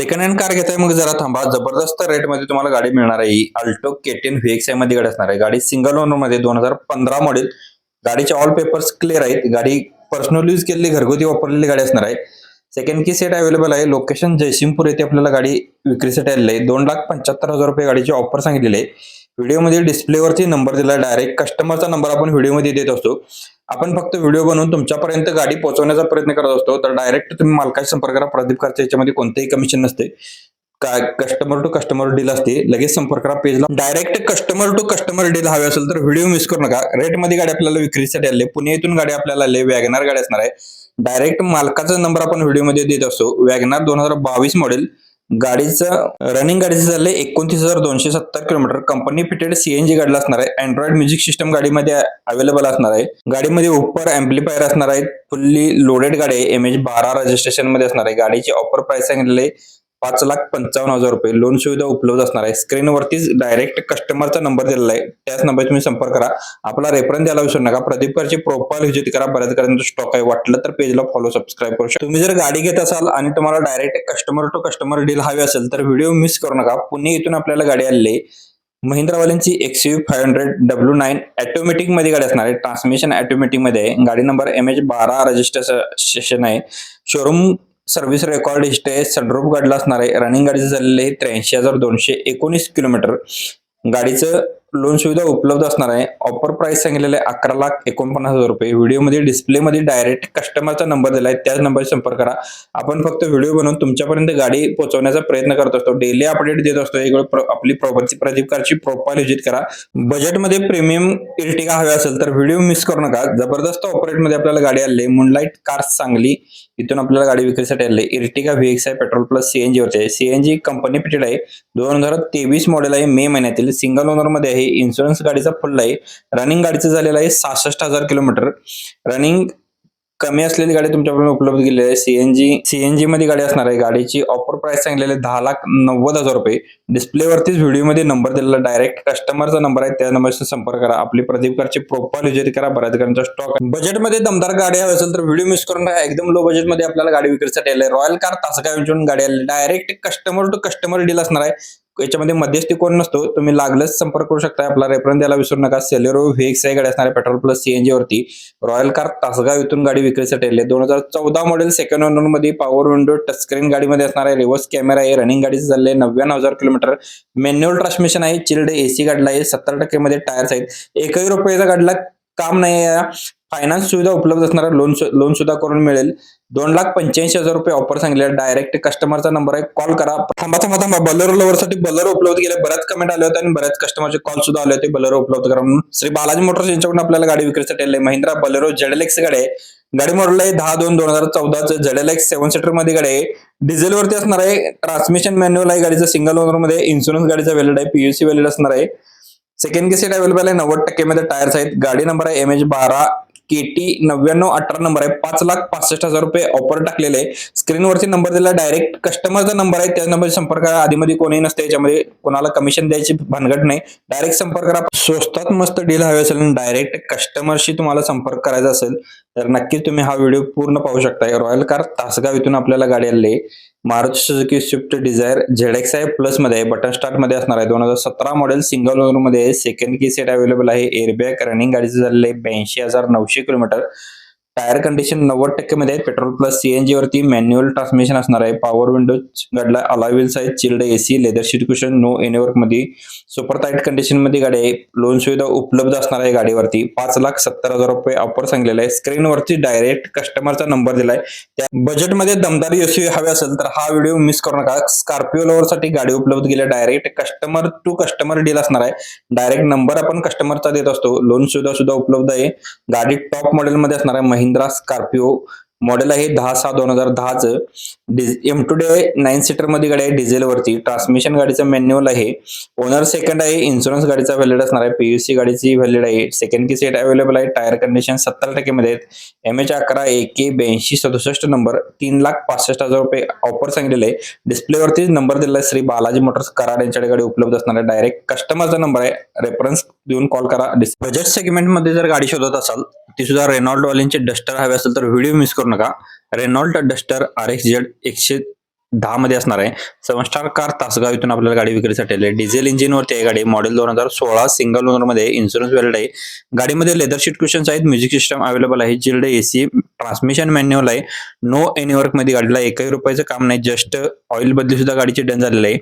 Second hand car घेताय मग जरा थांबा. जबरदस्त रेटमध्ये तुम्हाला गाडी मिळणार आहे. ही अल्टो के10 व्हीएक्सआय मध्ये गाडी असणार आहे. गाडी सिंगल ओनर मध्ये 2015 मॉडेल. गाडीचे ऑल पेपर्स क्लिअर आहेत. गाडी पर्सनल यूज केलेली घरगुती वापरलेली गाडी असणार आहे. सेकंड की सेट अवेलेबल आहे. लोकेशन जयसिंगपूर येथे आपल्याला गाडी विक्रीसाठी आलेली आहे. 2,75,000 रुपये गाडीची ऑफर सांगितलेली आहे. व्हिडिओमध्ये डिस्प्लेवरती नंबर दिला डायरेक्ट कस्टमरचा नंबर आपण व्हिडिओमध्ये देत असतो. आपण फक्त व्हिडिओ बनवून तुमच्यापर्यंत गाडी पोहोचवण्याचा प्रयत्न करत असतो. तर डायरेक्ट तुम्ही मालकाशी संपर्क करा. प्रदीप कारच्या याच्यामध्ये कोणतेही कमिशन नसते. कस्टमर टू कस्टमर डील असते. लगेच संपर्क करा पेजला. Direct customer to customer deal हवे असेल तर व्हिडिओ मिस करू नका. रेटमध्ये गाडी आपल्याला विक्रीसाठी आली. पुणे इथून गाडी आपल्याला आली. वॅगनार गाडी असणार आहे. डायरेक्ट मालकाचा नंबर आपण व्हिडिओमध्ये देत असतो. WagonR 2022 model. गाडीचं रनिंग गाडीचं झालंय 29,270 किलोमीटर. कंपनी फिटेड सीएनजी गाडीला असणार आहे. अँड्रॉइड म्युझिक सिस्टम गाडीमध्ये अवेलेबल असणार आहे. गाडीमध्ये उपर अँप्लिफायर असणार आहे. फुल्ली लोडेड गाडी आहे. MH12 रजिस्ट्रेशन मध्ये असणार आहे. गाडीची ऑफर प्राइस सांगितलेली 5,55,000 रुपये. लोन सुविधा उपलब्ध असणार आहे. स्क्रीनवरतीच डायरेक्ट कस्टमरचा नंबर दिलेला आहे. त्याच नंबर तुम्ही संपर्क करा. आपला रेफरन्स द्यायला विसरू नका. प्रदीप कारची प्रोफाईल व्हिजिट करा. बऱ्याच गाड्यांचा स्टॉक आहे. वाटलं तर पेजला फॉलो सबस्क्राईब करू शकता. तुम्ही जर गाडी घेत असाल आणि तुम्हाला direct customer to customer deal हवी असेल तर व्हिडिओ मिस करू नका. पुणे इथून आपल्याला गाडी आलेली आहे. महिंद्रावाल्यांची XUV 500 W9 ऑटोमॅटिक मध्ये गाडी असणार आहे. ट्रान्समिशन ऑटोमॅटिक मध्ये आहे. गाडी नंबर MH12 रजिस्ट्रेशन आहे. शोरूम सर्व्हिस रेकॉर्ड हिस्ट्री आहे. सनरूफ गाडीला असणार आहे. रनिंग गाडीचं झालेलं आहे 83,219 किलोमीटर. गाडीचं लोन सुविधा उपलब्ध असणार आहे. ऑफर प्राइस सांगितलेलं आहे 11,49,000 रुपये. व्हिडिओमध्ये डिस्प्लेमध्ये डायरेक्ट कस्टमरचा नंबर दिलाय. त्याच नंबरवर संपर्क करा. आपण फक्त व्हिडिओ बनवून तुमच्यापर्यंत गाडी पोहोचवण्याचा प्रयत्न करत असतो. डेली अपडेट देत असतो. एक आपली प्रदीप कारची प्रोफाईल व्हिजिट करा. बजेटमध्ये प्रीमियम इर्टिगा हवे असेल तर व्हिडिओ मिस करू नका. जबरदस्त ऑपरेट मध्ये आपल्याला गाडी आली. मूनलाइट कार्स सांगली इथून आपल्याला गाडी विक्रीसाठी आली. इर्टिगा व्हीएक्सआय पेट्रोल प्लस सीएनजी वरती आहे. सीएनजी कंपनी फिटेड आहे. 2023 मॉडेल आहे. मे महिन्यातील सिंगल ओनर मध्ये आहे. इन्शुरन्स गाडीचा फुल आहे. रनिंग गाडीचं झालेलं आहे 66,000 किलोमीटर. रनिंग कमी असलेली गाडी तुमच्याकडून उपलब्ध केलेली आहे. सीएनजी मध्ये गाडी असणार आहे. गाडीची ऑफर प्राइस सांगितलेली 10,90,000 रुपये. डिस्प्लेवरतीच व्हिडिओमध्ये नंबर दिलेला डायरेक्ट कस्टमरचा नंबर आहे. त्या नंबरशी संपर्क करा. आपली प्रदीप कारची प्रोफाईल व्हिजिट करा. बऱ्याच गाड्यांचा स्टॉक. बजेटमध्ये दमदार गाडी हवी असेल तर व्हिडिओ मिस करून एकदम लो बजेटमध्ये आपल्याला गाडी विक्रीसाठी आली. रॉयल कार तासगाव गाडी आली. Direct customer to customer deal असणार आहे. याच्यामध्ये मध्यस्थी कोण नसतो. तुम्ही लागलंच संपर्क करू शकता. आपला रेफरन्स द्यायला विसरू नका. सेलेरो व्हीएक्सआय गाडी असणार आहे. पेट्रोल प्लस सीएनजी वरती. रॉयल कार तासगाव इथून गाडी विक्रीसाठी आली. 2014 मॉडेल सेकंड ओनर मध्ये पॉवर विंडो टच स्क्रीन गाडीमध्ये असणार आहे. रिव्हर्स कॅमेरा आहे. रनिंग गाडीचं झाले 99,000 किलोमीटर. मॅन्युअल ट्रान्समिशन आहे. चिल्ड AC गाडीला आहे. 70% मध्ये टायर्स आहेत. 1 रुपयाचा गाडीला काम नाही आहे. फायनान्स सुविधा उपलब्ध असणार आहे. लोन सुद्धा करून मिळेल. 2,85,000 रुपये ऑफर सांगितले. डायरेक्ट कस्टमरचा नंबर आहे. कॉल करा. थांबा. बलेरो लवरसाठी बलेरो उपलब्ध केले. बऱ्याच कमेंट आले होते आणि बऱ्याच कस्टमरचे कॉल सुद्धा आले होते बलेरो उपलब्ध करा म्हणून. श्री बालाजी मोटर्स यांच्याकडून आपल्याला गाडी विक्रीसाठी आली. महिंद्रा बलेरो ZLX गाडी आहे. गाडी मॉडेल आहे 10/2/2014 ZLX 7 सीटर मध्ये गाडी आहे. डिझेल वरती असणार आहे. ट्रान्समिशन मॅन्युअल आहे. गाडीचं सिंगल ओनर मध्ये. इन्शुरन्स गाडीचा व्हॅलिड आहे. PUC व्हॅलिड असणार आहे. सेकंड की सीट अवेलेबल आहे. 90% मध्ये टायर्स आहेत. गाडी नंबर आहे MH12 KT 9918 नंबर आहे. 5,65,000 रुपये ऑफर टाकलेले आहे. स्क्रीनवरती नंबर दिला. डायरेक्ट कस्टमरचा नंबर आहे. त्या नंबर संपर्क करा. आधीमध्ये कोणीही नसते. याच्यामध्ये कोणाला कमिशन द्यायची भानगड नाही. डायरेक्ट संपर्क करा. स्वस्तात मस्त डील हवी असेल आणि डायरेक्ट कस्टमरशी तुम्हाला संपर्क करायचा असेल तर नक्कीच तुम्ही हा व्हिडिओ पूर्ण पाहू शकता. रॉयल कार तासगाव इथून आपल्याला गाडी आली. Maruti Suzuki Swift Dzire ZXi plus मध्ये बटन स्टार्ट मध्ये असणार आहे. 2017 मॉडेल सिंगल ओनर मध्ये. सेकंड की सेट अवेलेबल आहे. एअरबॅग. रनिंग गाडीचं झालेलं आहे 82,900 किलोमीटर. टायर कंडिशन 90% मध्ये आहे. पेट्रोल प्लस सीएनजी वरती. मॅन्युअल ट्रान्समिशन असणार आहे. पॉवर विंडोज गाडीला अलॉय व्हील्स आहेत. Chilled AC. Leather seat cushion. No any work मध्ये. सुपर टाईट कंडिशन मध्ये गाडी आहे. लोन सुविधा उपलब्ध असणार आहे गाडीवरती. 5,70,000 रुपये ऑफर सांगलेला आहे. स्क्रीनवरती डायरेक्ट कस्टमरचा नंबर दिलाय. त्या बजेटमध्ये दमदार SUV हवे असेल तर हा व्हिडिओ मिस करू नका. स्कॉर्पिओ लवर साठी गाडी उपलब्ध केली. Direct customer to customer deal असणार आहे. डायरेक्ट नंबर आपण कस्टमरचा देत असतो. लोन सुविधा सुद्धा उपलब्ध आहे. गाडी टॉप मॉडेल मध्ये असणार आहे. महिंद्रा स्कॉर्पिओ मॉडेल आहे 10/6/2010 M2 9 सीटर मध्ये गाडी आहे. डिझेल वरती. ट्रान्समिशन गाडीचं मॅन्युअल आहे. ओनर सेकंड आहे. इन्शुरन्स गाडीचा व्हॅलिड असणार आहे. PUC गाडीची व्हॅलिड आहे. सेकंड की सीट अवेलेबल आहे. टायर कंडिशन 70% मध्ये आहेत. MH11 AK 8267 number. 3,65,000 रुपये ऑफर सांगितलेले आहे. डिस्प्लेवरती नंबर दिला आहे. श्री बालाजी मोटर्स कराड यांच्याकडे गाडी उपलब्ध असणार आहे. डायरेक्ट कस्टमरचा नंबर आहे. रेफरन्स देऊन कॉल करा. बजेट सेगमेंट मध्ये जर गाडी शोधत असाल ती सुद्धा रेनॉल्ड वाल्यांचे डस्टर हवे असेल तर व्हिडिओ मिस करू नका. रेनॉल्ड डस्टर RXZ 10 मध्ये असणार आहे. 7 स्टार कार तासगाव इथून आपल्याला गाडी विक्रीसाठी आली आहे. डिझेल इंजिनवरती आहे गाडी. मॉडेल 2016 सिंगल ओनर मध्ये. इन्शुरन्स व्हॅलिड आहे. गाडीमध्ये लेदर शीट कुशन्स आहेत. म्युझिक सिस्टम अवेलेबल आहे. चिल्ड एसी, ट्रान्समिशन मॅन्युअल आहे. नो एनी वर्क मध्ये गाडीला एकही रुपयाचं काम नाही. जस्ट ऑइल बदली सुद्धा गाडीची डन झालेली आहे.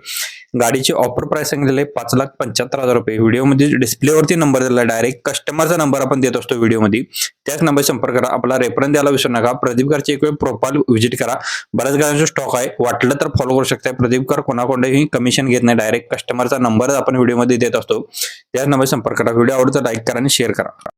गाडीची ऑफर प्राइस सांगितलेली आहे 5,75,000 रुपये. व्हिडिओमध्ये डिस्प्लेवरती नंबर दिला आहे. डायरेक्ट कस्टमरचा नंबर आपण देत असतो व्हिडिओमध्ये. त्याच नंबर संपर्क करा. आपला रेफरन्स द्यायला विसरू नका. प्रदीप कारची एक वेळ प्रोफाइल व्हिजिट करा. बऱ्याच गाड्यांचा स्टॉक आहे. वाटलं तर फॉलो करू शकता. प्रदीप कार कोणाकोणत्याही कमिशन घेत नाही. डायरेक्ट कस्टमरचा नंबर आपण व्हिडिओमध्ये देत असतो. त्याच नंबर संपर्क करा. व्हिडिओ आवडता लाईक करा आणि शेअर करा.